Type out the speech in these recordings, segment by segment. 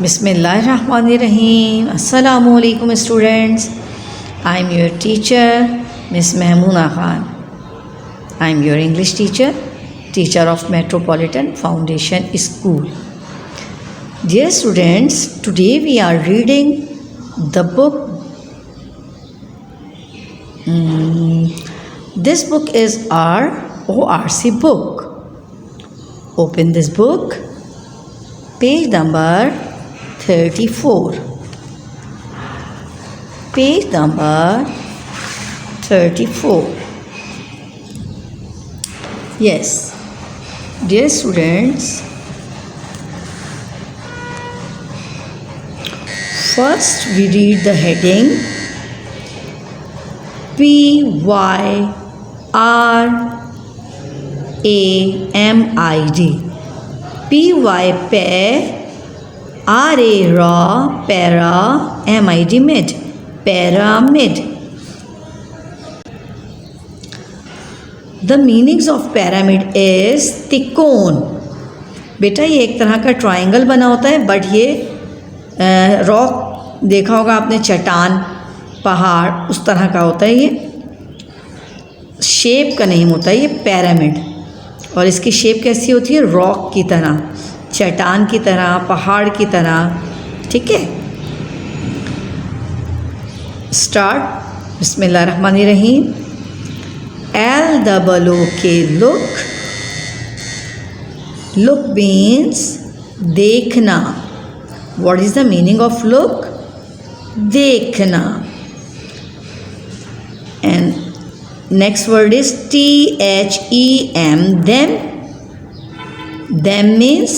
Bismillahirrahmanirrahim. Assalamu alaikum students. I am your teacher, Miss Mehmoona Khan. I am your English teacher, teacher of Metropolitan Foundation School. Dear students, today we are reading the book. This book is our ORC book. Open this book. Page number 34. Page number 34. Yes, dear students, first we read the heading PYRAMID. PY pair, RA raw, para, MID mid, pyramid. The meanings of pyramid is त्रिकोण. बेटा ये एक तरह का triangle बना होता है, but ये रॉक देखा होगा आपने, चट्टान, पहाड़, उस तरह का होता है। ये शेप का नहीं होता है, ये पिरामिड। और इसकी शेप कैसी होती है? रॉक की तरह, चट्टान की तरह, पहाड़ की तरह। ठीक है, स्टार्ट। बिस्मिल्लाहिर्रहमानिर्रहीम। LOOK, look. लुक मीन्स देखना। What is the meaning of look? देखना। And next word is THEM, them. Them means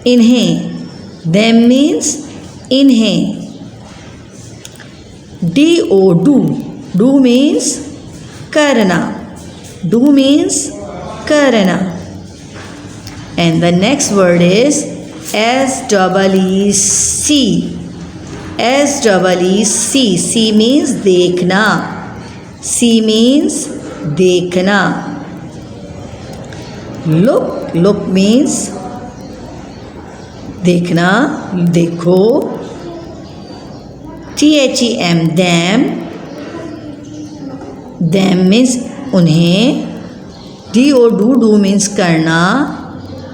इन्हें। them means इन्हें। DO, do. do means करना। do means करना। and the next word is SEEC. SEEC. C means देखना। C means देखना। look. look means देखना, देखो। THEM, them. them means उन्हें। DO, do means करना।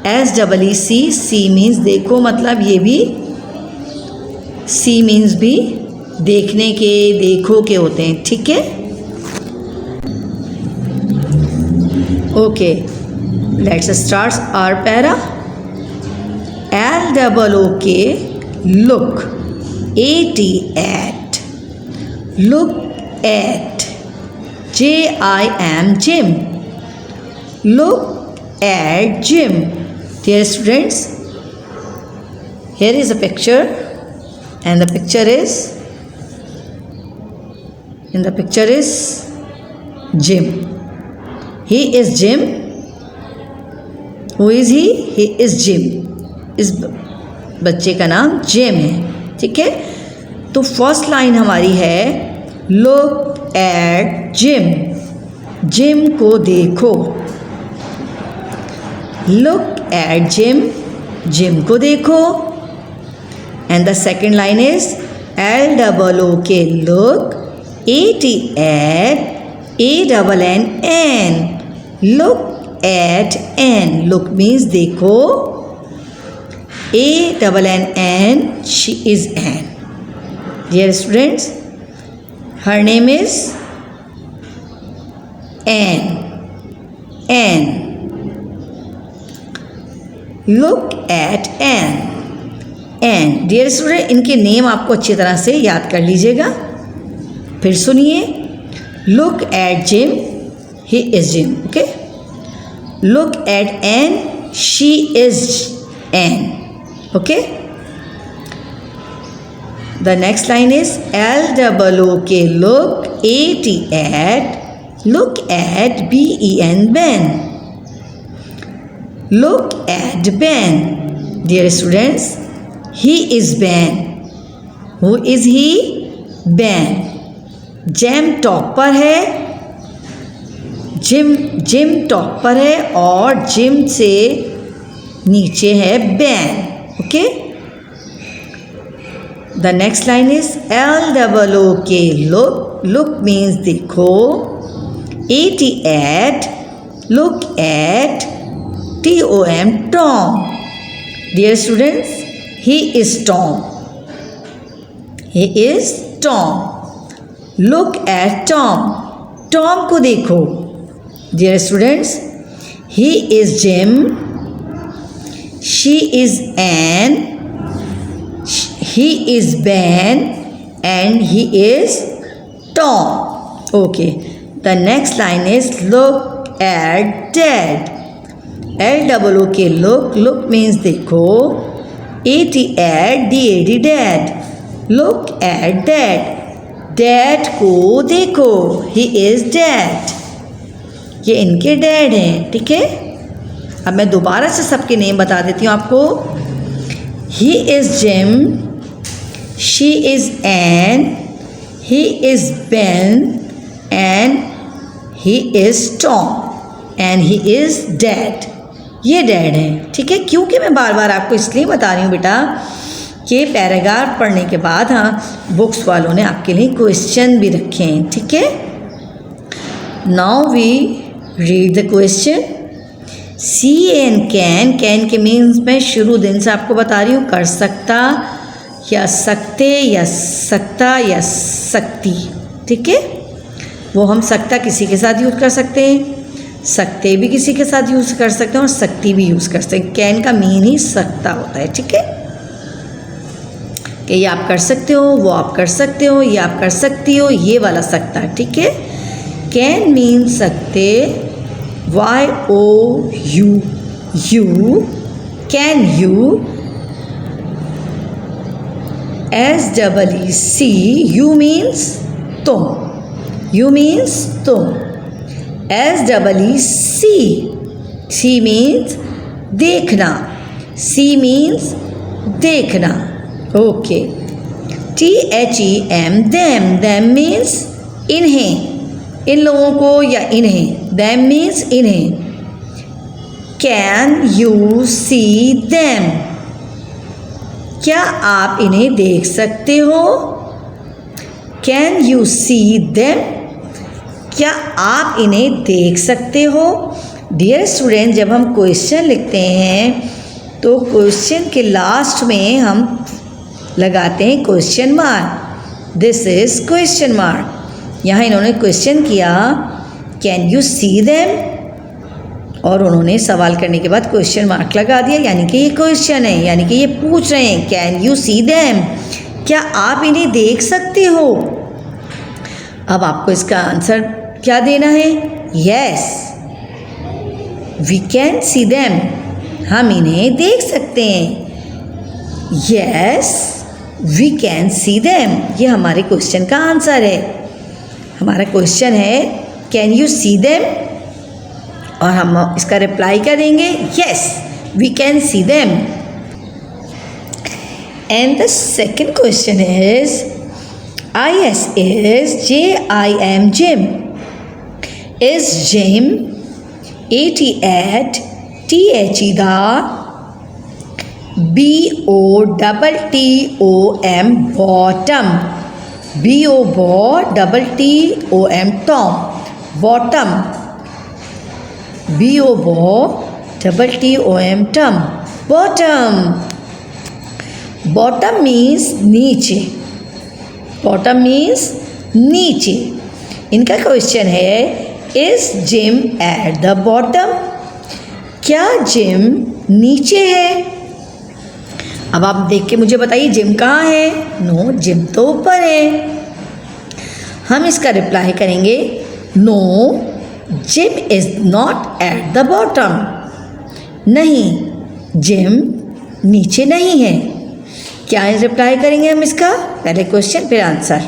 SEEC, C means देखो, मतलब ये भी C means भी देखने के, देखो के होते हैं। ठीक है, okay, let's start our para. LOOK, look. AT, at. look at. JIM, gym. look at gym. Dear students, here is a picture, and the picture is Jim. He is Jim. Who is he? He is Jim. इस बच्चे का नाम gym है। ठीक है, तो first line हमारी है लुक एट जिम। जिम को देखो। लुक एट जिम, जिम को देखो। And the second line is LOOK, look. AT, at. ANN, look at N. look means देखो। ANN, she is Ann. Dear students, her name is Ann. Ann. look at Ann. Ann. Dear student, इनके name आपको अच्छी तरह से याद कर लीजिएगा। फिर सुनिए। look at Jim, he is Jim. okay, look at Ann, she is Ann. okay, the next line is LOOK, look. AT, at. look at BEN, Ben. look at Ben. Dear students, he is Ben. who is he? Ben. Jam top पर है, gym top पर है, और gym से नीचे है ban. Okay, the next line is LOOK, look, look means देखो, AT at, look at, TOM, Tom. Dear students, he is Tom. He is Tom. Look at Tom. Tom को देखो. Dear students, he is Jim. She is Anne. He is Ben. And he is Tom. Okay. The next line is look at Dad. LOOK, look, look means देखो. AT at, DAD, Dad. Look at Dad. Dad को देखो. He is Dad. ये इनके dad हैं, ठीक है. अब मैं दोबारा से सबके नेम बता देती हूँ आपको. He is Jim. She is Anne. He is Ben. And he is Tom. And he is Dad. ये डैड हैं, ठीक है. क्योंकि मैं बार बार आपको इसलिए बता रही हूँ बेटा कि पैराग्राफ पढ़ने के बाद बुक्स वालों ने आपके लिए क्वेश्चन भी रखे हैं, ठीक है. Now we read the question. Can के मीन्स मैं शुरू दिन से आपको बता रही हूँ, कर सकता या सकते या सकता या सकती, ठीक है. वो हम सकता किसी के साथ यूज़ कर सकते हैं, सकते भी किसी के साथ यूज़ कर सकते हैं और सकती भी यूज़ कर सकते हैं. कैन का मीन ही सकता होता है, ठीक है. कि ये आप कर सकते हो, वो आप कर सकते हो, ये आप कर सकती हो, ये वाला सकता है, ठीक है. कैन मीन सकते, YOU, you, can you. SEEC, you means तुम, you means तुम. SEEC, C means देखना, C means देखना. ओके. THEM, them means इन्हें, इन लोगों को या इन्हें. them means इन्हें. Can you see them? क्या आप इन्हें देख सकते हो? Can you see them? क्या आप इन्हें देख सकते हो? डियर स्टूडेंट, जब हम क्वेश्चन लिखते हैं तो क्वेश्चन के लास्ट में हम लगाते हैं question mark. This is question mark. यहाँ इन्होंने क्वेश्चन किया कैन यू सी देम, और उन्होंने सवाल करने के बाद क्वेश्चन मार्क लगा दिया, यानी कि ये क्वेश्चन है, यानी कि ये पूछ रहे हैं कैन यू सी देम, क्या आप इन्हें देख सकते हो. अब आपको इसका आंसर क्या देना है. Yes, we can see them, हम इन्हें देख सकते हैं. Yes, we can see them, ये हमारे क्वेश्चन का आंसर है. हमारा क्वेश्चन है कैन यू सी देम, और हम इसका रिप्लाई क्या देंगे. Yes, we can see them. And the second question is IS is JIM, Jim. Is Jim, AT at, THE the, BOTTOM, bottom, BOTTOM, Tom, bottom, BOTTOM, Tom, bottom. Bottom means नीचे, bottom means नीचे. इनका question है is Jim at the bottom, क्या Jim नीचे है. अब आप देख के मुझे बताइए जिम कहाँ है. नो, जिम तो ऊपर है. हम इसका रिप्लाई करेंगे no, Jim is not at the bottom. नहीं, जिम नीचे नहीं है. क्या रिप्लाई करेंगे हम इसका. पहले क्वेश्चन फिर answer.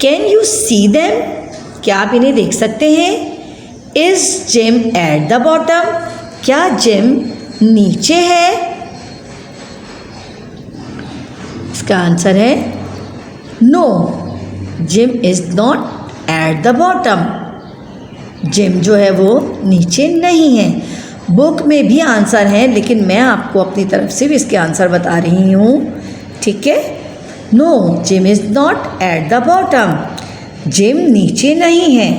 Can you see them, क्या आप इन्हें देख सकते हैं. Is Jim at the bottom, क्या जिम नीचे है. इसका आंसर है no, Jim is not at the bottom. Jim जो है वो नीचे नहीं है. बुक में भी आंसर है, लेकिन मैं आपको अपनी तरफ से भी इसके आंसर बता रही हूँ ठीक है। No, Jim is not at the bottom, Jim नीचे नहीं है।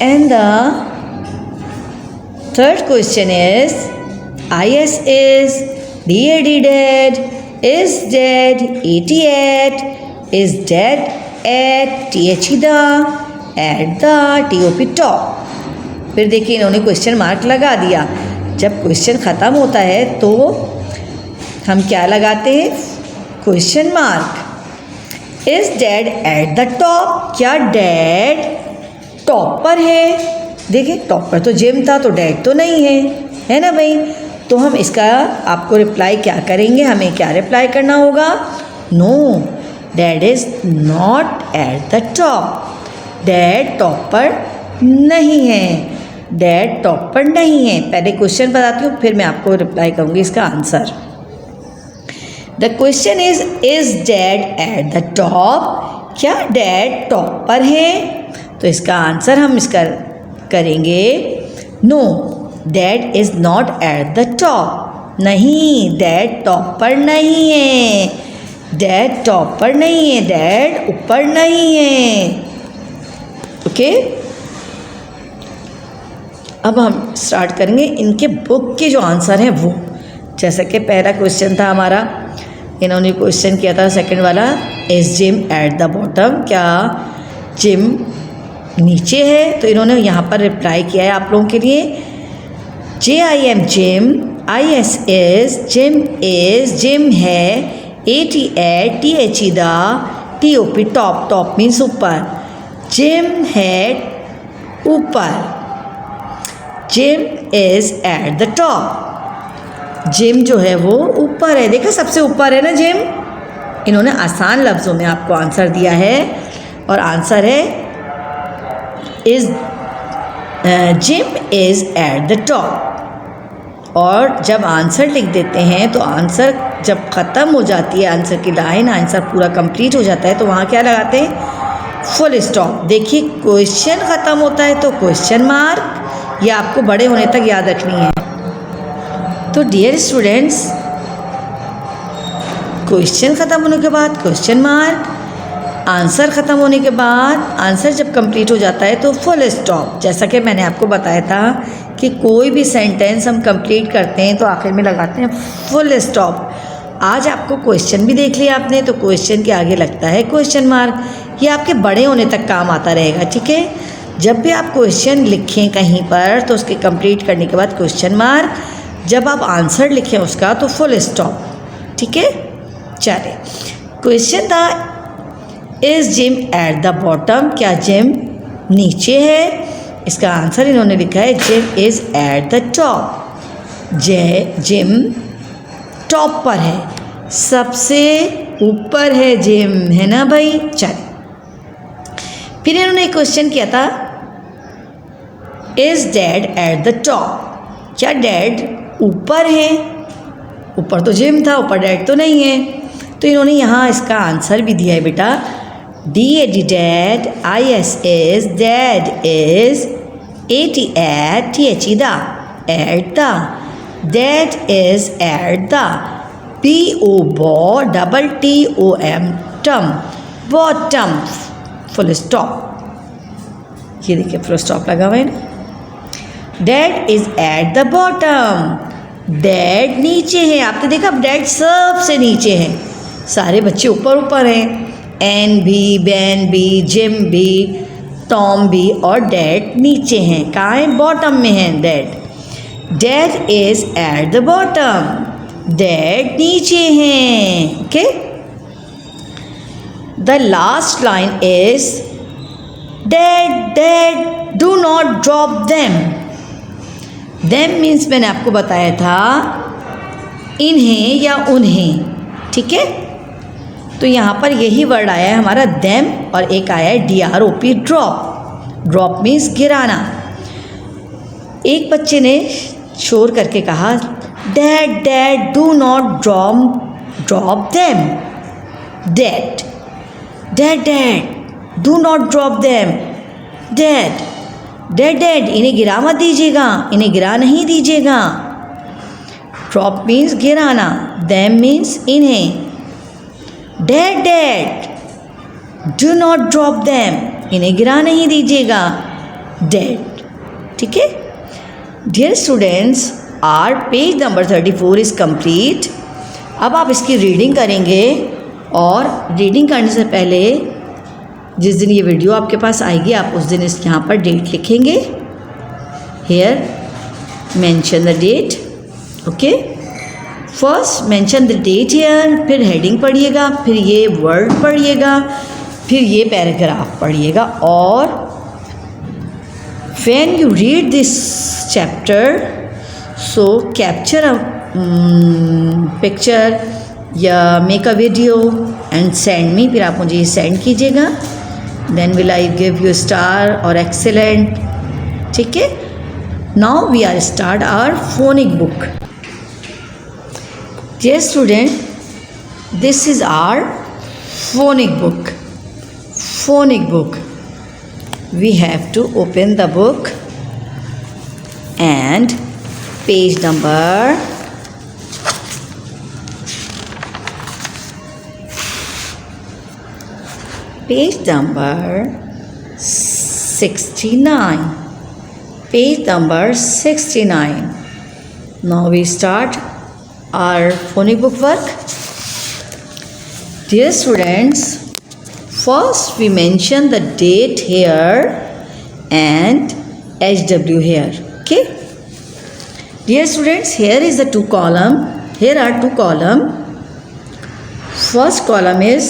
And the third question is IS is, DAD dead, is dead, AT is dead at, THE the, at the, TOP top। फिर देखिए इन्होंने क्वेश्चन मार्क लगा दिया। जब question ख़त्म होता है तो हम क्या लगाते हैं? Question mark. Is dead eight the top, क्या डेड टॉप पर है? देखिए टॉप पर तो जिम था, तो डेड तो नहीं है ना भाई। तो हम इसका आपको रिप्लाई क्या करेंगे? हमें क्या रिप्लाई करना होगा? No, dad is not at the top, dad top पर नहीं है, डैड टॉप पर नहीं है। पहले क्वेश्चन बताती हूँ, फिर मैं आपको रिप्लाई करूँगी इसका answer. The question is dad at the top, क्या डैड टॉप पर है? तो इसका आंसर हम इसका करेंगे no, dad is not at the top. नहीं, डैड टॉप पर नहीं है, डैड टॉप पर नहीं है, डैड ऊपर नहीं है। ओके, अब हम स्टार्ट करेंगे इनके बुक के जो आंसर हैं वो। जैसा कि पहला क्वेश्चन था हमारा, इन्होंने क्वेश्चन किया था सेकंड वाला, is Jim at the bottom, क्या जिम नीचे है? तो इन्होंने यहाँ पर रिप्लाई किया है आप लोगों के लिए, JIM Jim, IS is, Jim है, AT at, THE the, TOP top, top means ऊपर, जिम है ऊपर, Jim is at the top, Jim जो है वो ऊपर है। देखा सबसे ऊपर है ना जिम। इन्होंने आसान लफ्ज़ों में आपको आंसर दिया है और आंसर है is, gym is eight the top. और जब आंसर लिख देते हैं तो आंसर जब ख़त्म हो जाती है आंसर की लाइन, आंसर पूरा कंप्लीट हो जाता है, तो वहाँ क्या लगाते हैं? Full stop. देखिए क्वेश्चन ख़त्म होता है तो क्वेश्चन मार्क, ये आपको बड़े होने तक याद रखनी है। तो डियर स्टूडेंट्स, क्वेश्चन ख़त्म होने के बाद क्वेश्चन मार्क, आंसर ख़त्म होने के बाद आंसर जब कंप्लीट हो जाता है तो फुल स्टॉप। जैसा कि मैंने आपको बताया था कि कोई भी सेंटेंस हम कंप्लीट करते हैं तो आखिर में लगाते हैं फुल स्टॉप। आज आपको क्वेश्चन भी देख लिया आपने, तो क्वेश्चन के आगे लगता है क्वेश्चन मार्क। ये आपके बड़े होने तक काम आता रहेगा, ठीक है। जब भी आप क्वेश्चन लिखें कहीं पर तो उसके कंप्लीट करने के बाद क्वेश्चन मार्क, जब आप आंसर लिखें उसका तो फुल स्टॉप, ठीक है। चलिए, क्वेश्चन था is Jim at the bottom, क्या जिम नीचे है? इसका आंसर इन्होंने लिखा है gym is eight the top, gym top पर है, सबसे ऊपर है जिम, है ना भाई। चलिए, फिर इन्होंने एक क्वेश्चन किया था is dad at the top, क्या डैड ऊपर है? ऊपर तो जिम था, ऊपर डैड तो नहीं है। तो इन्होंने यहाँ इसका आंसर भी दिया है बेटा, DAD dad, IS is, dad is, AT at, THE the, at the, dad is at the, BO बॉ, TTOM टम, बॉटम, फुल स्टॉप। ये देखिए फुल स्टॉप लगा हुआ है ना। Dad is at the bottom, dad नीचे है। आपने देखा डैड सबसे नीचे है, सारे बच्चे ऊपर ऊपर हैं, एन भी, बैन भी, जिम भी, टॉम भी, और डैड नीचे हैं। कहाँ है? बॉटम में है dad. Dad is at the bottom, dad नीचे हैं। Okay, the last line is dad do not drop them. Them means मैंने आपको बताया था इन्हें या उन्हें, ठीक है। तो यहाँ पर यही वर्ड आया है हमारा देम, और एक आया है DROP ड्रॉप। ड्रॉप मीन्स गिराना। एक बच्चे ने शोर करके कहा dad dad do not drop them, dad dad dad do not drop them, dad dad dad इन्हें गिरा मत दीजिएगा, इन्हें गिरा नहीं दीजिएगा। ड्रॉप मीन्स गिराना, देम मीन्स इन्हें। Dad dad do not drop them, इन्हें गिरा नहीं दीजिएगा, डैड। ठीक है dear students, our page number 34 is complete. अब आप इसकी रीडिंग करेंगे और रीडिंग करने से पहले जिस दिन ये वीडियो आपके पास आएगी आप उस दिन इस यहाँ पर डेट लिखेंगे। Here mention the date, okay. First mention the date here, फिर हेडिंग पढ़िएगा, फिर ये वर्ड पढ़िएगा, फिर ये पैराग्राफ पढ़िएगा। और when you read this chapter so capture a picture या make a video and send me, फिर आप मुझे ये सेंड कीजिएगा। Then will I give you star और एक्सेलेंट। ठीक है, now we are start our phonic book. Dear student, this is our phonic book. Phonic book, we have to open the book and page number 69. Page number 69. Now we start our phonic book work. Dear students, first we mention the date here and HW here. Okay. Dear students, here is the two column. Here are two column. First column is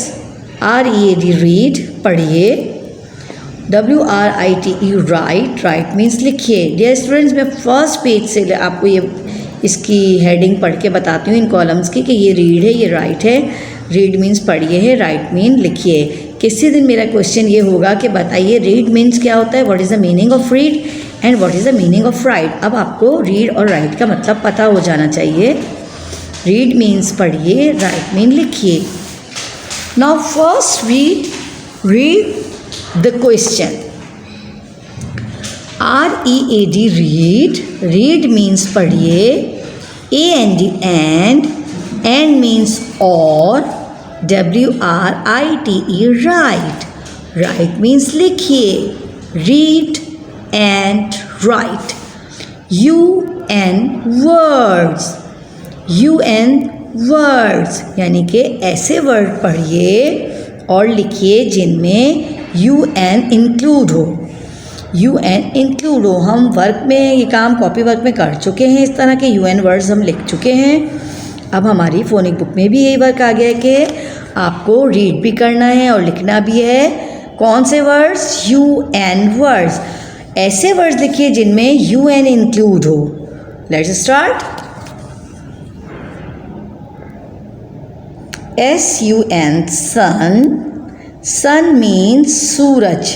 READ read, पढ़िए। WRITE write, write means लिखिए। Dear students, मैं first page से आपको ये इसकी heading पढ़ के बताती हूँ इन कॉलम्स की कि ये रीड है, ये राइट है। रीड मीन्स पढ़िए है, राइट मीन लिखिए। किसी दिन मेरा क्वेश्चन ये होगा कि बताइए रीड मीन्स क्या होता है, what is the meaning of read and what is the meaning of right. अब आपको रीड और राइट का मतलब पता हो जाना चाहिए। रीड मीन्स पढ़िए, राइट मीन लिखिए। Now first we read the question. READ read, read means पढ़िए। AND and means or। WRITE write, write means लिखिए। read and write। UN words, UN words यानी कि ऐसे वर्ड पढ़िए और लिखिए जिनमें UN इंक्लूड हो। UN इंक्लूड हो। हम वर्क में ये काम कॉपी वर्क में कर चुके हैं, इस तरह के UN वर्ड्स हम लिख चुके हैं। अब हमारी फोनिक बुक में भी यही वर्क आ गया है कि आपको रीड भी करना है और लिखना भी है। कौन से वर्ड्स? UN words. ऐसे वर्ड्स लिखिए जिनमें UN इंक्लूड हो। Let's start. SUN sun, sun means सूरज।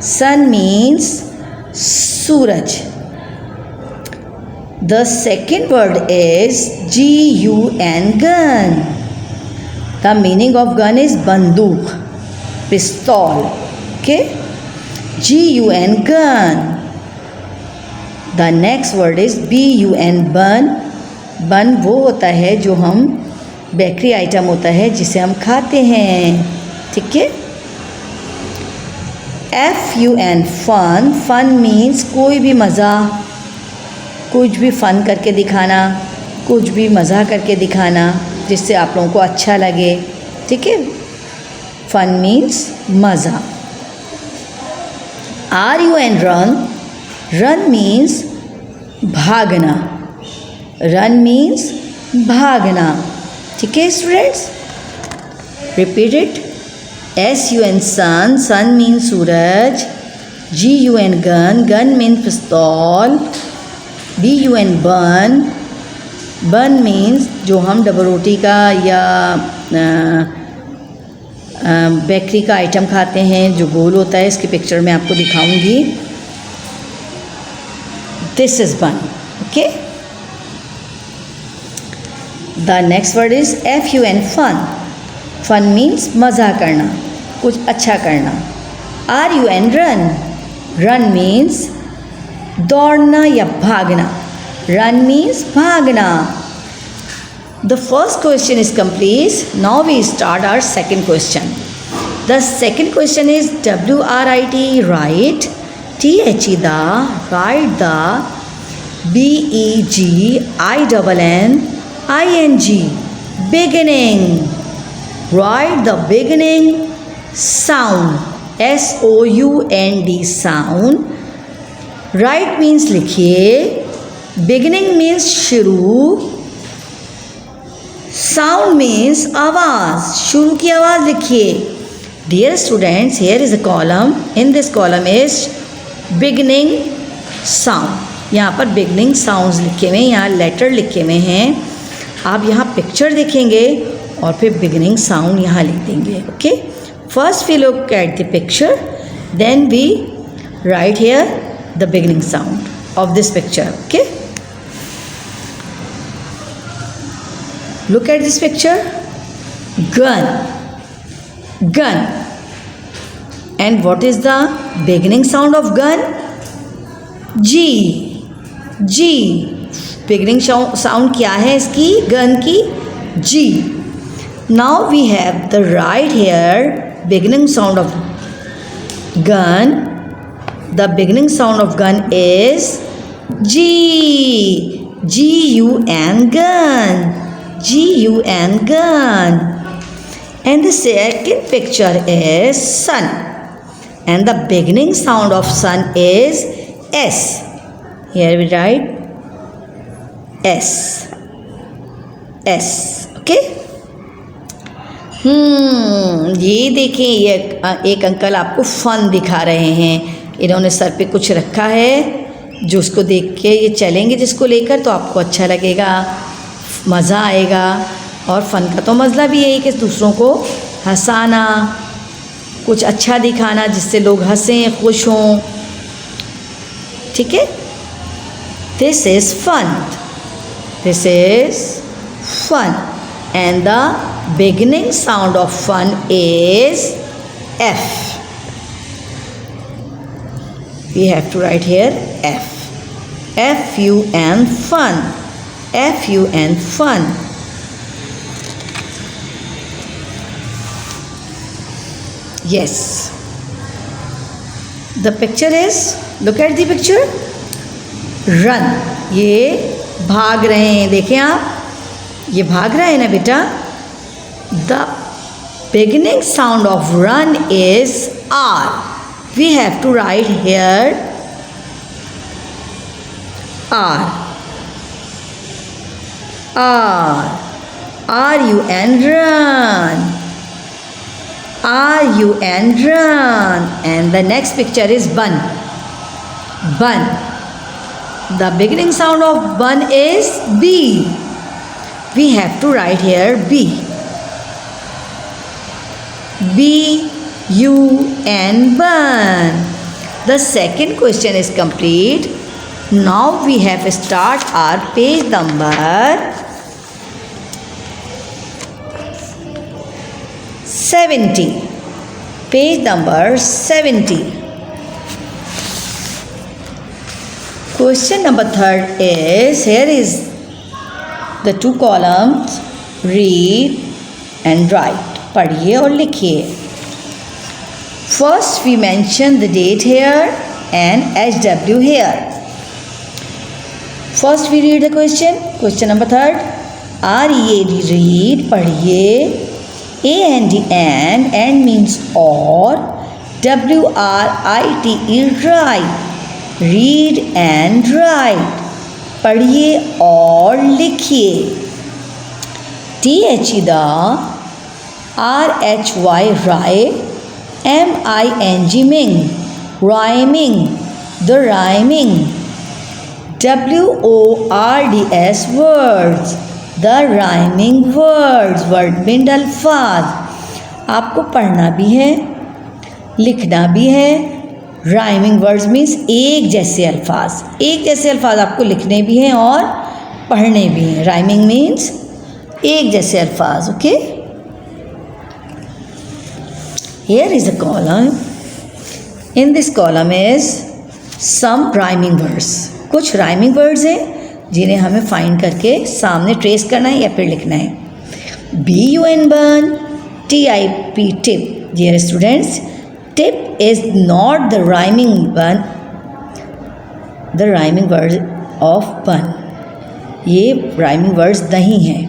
सन मीन्स सूरज। The second word is GUN gun. The meaning of gun is बंदूक, पिस्तौल। Okay? GUN gun. The next word is BUN bun. बन वो होता है जो हम बेकरी आइटम होता है जिसे हम खाते हैं। ठीक है। FUN फन, फन मीन्स कोई भी मज़ा, कुछ भी फ़न करके दिखाना, कुछ भी मज़ा करके दिखाना जिससे आप लोगों को अच्छा लगे। ठीक है, फ़न मीन्स मज़ा। RUN रन, रन मीन्स भागना। रन मीन्स भागना। ठीक है students, repeat it. SUN sun, sun means सूरज। GUN गन, गन मीन्स पिस्तौल। BUN बन, बन मीन्स जो हम डबल रोटी का या बेकरी का आइटम खाते हैं जो गोल होता है। इसकी पिक्चर मैं आपको दिखाऊंगी। This is bun. Okay. The next word is FUN fun, fun means मज़ा करना, कुछ अच्छा करना। RUN रन, रन मीन्स दौड़ना या भागना। रन मीन्स भागना। The first question is complete. Now we start our second question. The second question is WRIT, write. THE, the, write the. BEGINNING, beginning. Write the beginning sound. SOUND, sound. Write means लिखिए. Beginning means शुरू. Sound means आवाज़. शुरू की आवाज़ लिखिए. Dear students, here is a column. In this column is beginning sound. यहाँ पर beginning sounds लिखे हुए हैं, यहाँ लेटर लिखे हुए हैं. आप यहाँ पिक्चर देखेंगे और फिर बिगनिंग साउंड यहाँ लिख देंगे. Okay, first we look at the picture, then we write here the beginning sound of this picture. Okay, look at this picture. Gun, gun. And what is the beginning sound of gun? G. G. Beginning sound क्या है इसकी, gun की? G. Now we have the right here beginning sound of gun. The beginning sound of gun is G. G-U-N, gun. G-U-N, gun. And the second picture is sun. And the beginning sound of sun is S. Here we write S. S. Okay. ये देखें, ये एक uncle आपको fun दिखा रहे हैं. इन्होंने sir पे कुछ रखा है, जो उसको देख के ये चलेंगे जिसको लेकर, तो आपको अच्छा लगेगा, मज़ा आएगा. और फ़न का तो मसला भी यही कि दूसरों को हंसाना, कुछ अच्छा दिखाना जिससे लोग हंसें, खुश हों. ठीक है, this is fun. This is fun. And the beginning sound of fun is F. We have to write here F. F-U-N, fun. F-U-N, fun. Yes. The picture is, look at the picture. Run. ये भाग रहे हैं, देखें आप, ये भाग रहा है ना बेटा. The beginning sound of run is R. We have to write here R. R. R-U-N, run. R-U-N, run. And the next picture is bun. Bun. The beginning sound of bun is B. We have to write here B. B-U-N, bun. The second question is complete. Now we have to start our page number 70. Page number 70. Question number 3 is, here is the 2 columns, read and write. पढ़िए और लिखिए. First we mention the date here and HW here. First we read the question. Question number 3. R-E-A-D, read, पढ़िए. A-N-D, and means or. W-R-I-T-E, write. Read and write. पढ़िए और लिखिए. T-H-E, the. R-H-Y, write. M-I-N-G, ming, rhyming, the rhyming. W-O-R-D-S, words, the rhyming words. word means अल्फाज. आपको पढ़ना भी है, लिखना भी है. राइमिंग वर्ड्स मीन्स एक जैसे अल्फाज. एक जैसे अल्फाज आपको लिखने भी हैं और पढ़ने भी हैं. राइमिंग मीन्स एक जैसे अल्फाज. Okay, here is a column. In this column is some rhyming words. कुछ rhyming words हैं जिन्हें हमें फाइंड करके सामने ट्रेस करना है या फिर लिखना है। BUN burn, TIP tip. Dear students, tip is not the rhyming word of burn. ये राइमिंग वर्ड्स नहीं हैं।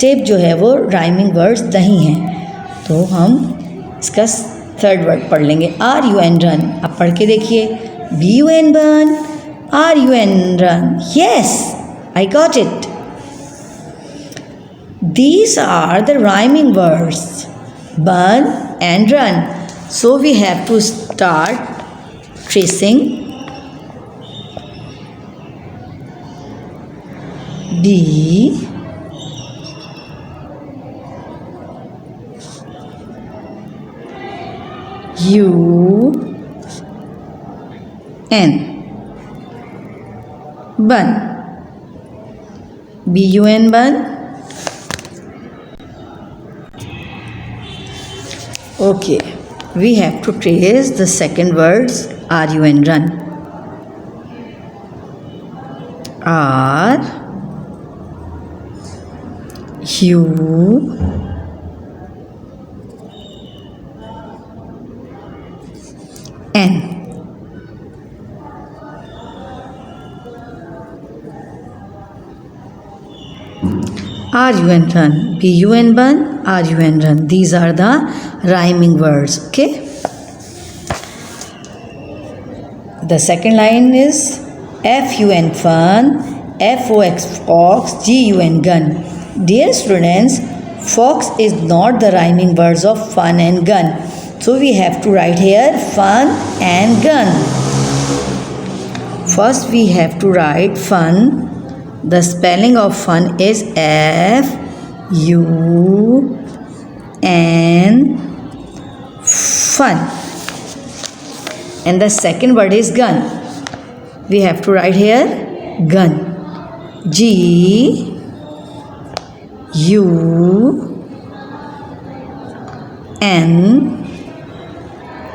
टिप जो है वो राइमिंग वर्ड्स नहीं हैं। तो हम इसका थर्ड वर्ड पढ़ लेंगे, RUN रन। अब पढ़ के देखिए, BUN burn, RUN run. Yes, I got it. These are the rhyming words, burn and run. So we have to start tracing. B U N. Bun. BUN bun. Okay, we have to trace the second words RUN run. R U N. RUN run, BUN bun, RUN run. These are the rhyming words. Okay. The second line is FUN fun, FOX fox, GUN gun. Dear students, fox is not the rhyming words of fun and gun. So we have to write here fun and gun. First we have to write fun. The spelling of fun is FUN, fun. And the second word is gun. We have to write here gun. GUN,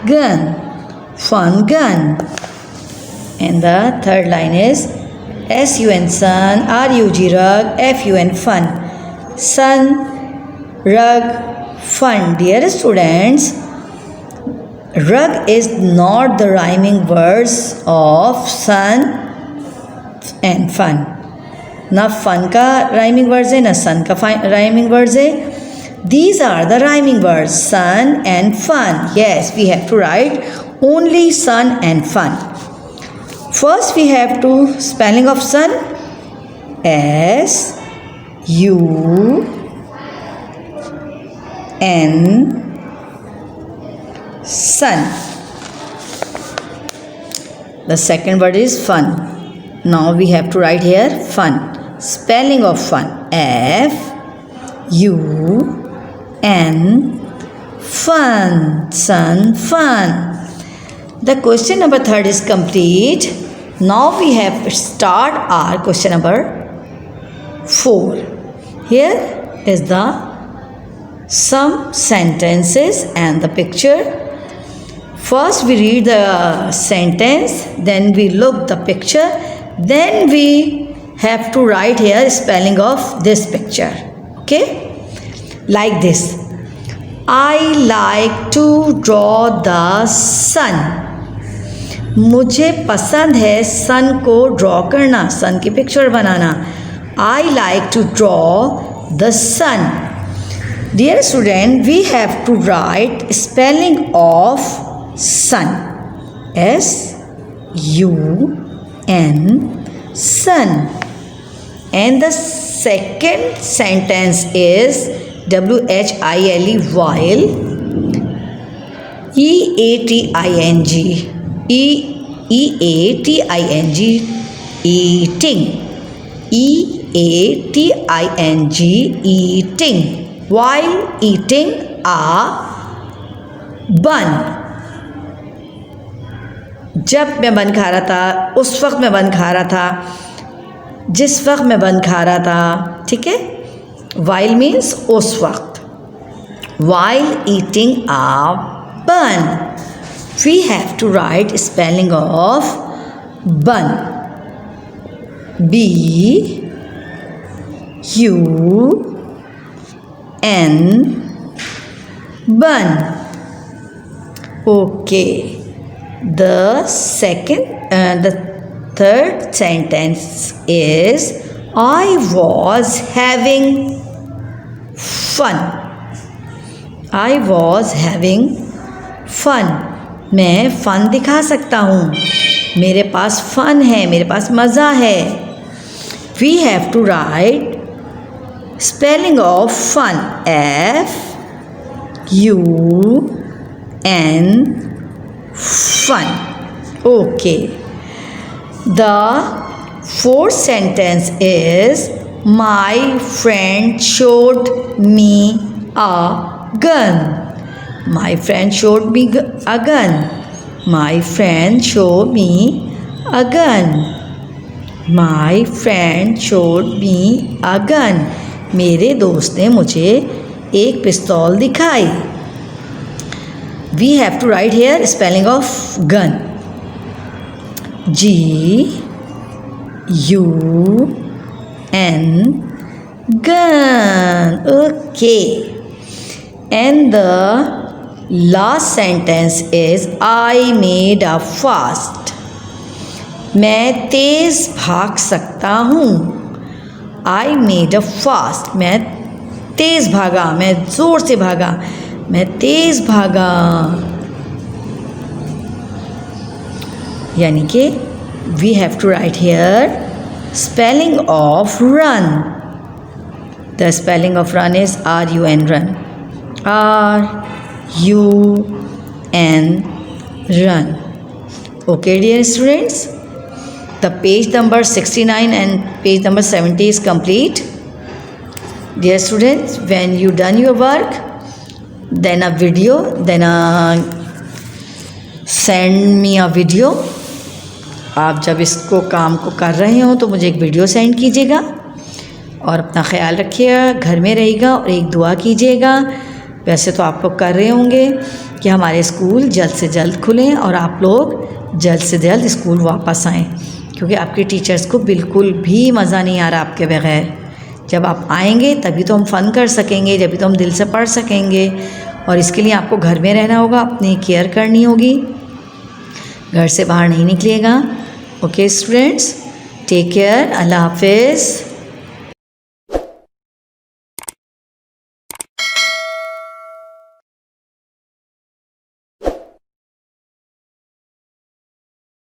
gun, fun gun. And the third line is SUN sun, RUG rug, FUN fun. Sun, rug, fun. Dear students, rug is not the rhyming words of sun and fun. ना fun का rhyming words है, ना sun का rhyming words है. These are the rhyming words, sun and fun. Yes, we have to write only sun and fun. First we have to spelling of sun, SUN, sun. The second word is fun. Now we have to write here fun. Spelling of fun, FUN, fun, sun, fun. The question number 3 is complete. Now we have to start our question number 4. Here is the some sentences and the picture. First we read the sentence, then we look the picture, then we have to write here spelling of this picture. Okay? Like this. I like to draw the sun. मुझे पसंद है सन को draw करना, सन की picture banana. I like to draw the sun. Dear student, we have to write spelling of sun. SUN, sun. And the second sentence is WHILE, while. EATING, EATING, eating. EATING, eating. While eating a bun. जब मैं बन खा रहा था, उस वक्त मैं बन खा रहा था, जिस वक्त मैं बन खा रहा था. ठीक है. While means उस वक्त. While eating a bun. We have to write spelling of bun. B U N bun. Okay. The third sentence is I was having fun. I was having fun. मैं फन दिखा सकता हूँ, मेरे पास fun है, मेरे पास मज़ा है. We have to write spelling of fun. F U N fun. Okay. The fourth sentence is my friend showed me a gun. My friend showed me a gun. My friend showed me a gun. My friend showed me a gun. मेरे दोस्त ने मुझे एक पिस्तौल दिखाई. We have to write here spelling of gun. G U N gun. Okay. And the last sentence is I made a fast. मैं तेज़ भाग सकता हूँ. I made a fast. मैं तेज़ भागा, मैं ज़ोर से भागा, मैं तेज़ भागा. यानी कि we have to write here spelling of run. The spelling of run is R-U-N run. R-U-N run. Okay dear students, the page number 69 and page number 70 is complete. Dear students, when you done your work, then a video, then send me a video. आप जब इसको काम को कर रहे हो तो मुझे एक वीडियो सेंड कीजिएगा. और अपना ख्याल रखिएगा, घर में रहिएगा और एक दुआ कीजिएगा. वैसे तो आप लोग कर रहे होंगे कि हमारे स्कूल जल्द से जल्द खुलें और आप लोग जल्द से जल्द स्कूल वापस आएँ, क्योंकि आपके टीचर्स को बिल्कुल भी मज़ा नहीं आ रहा आपके बगैर. जब आप आएंगे तभी तो हम फ़न कर सकेंगे, जब भी तो हम दिल से पढ़ सकेंगे. और इसके लिए आपको घर में रहना होगा, अपनी केयर करनी होगी, घर से बाहर नहीं निकलिएगा. Okay students, take care. अल्लाह हाफिज़.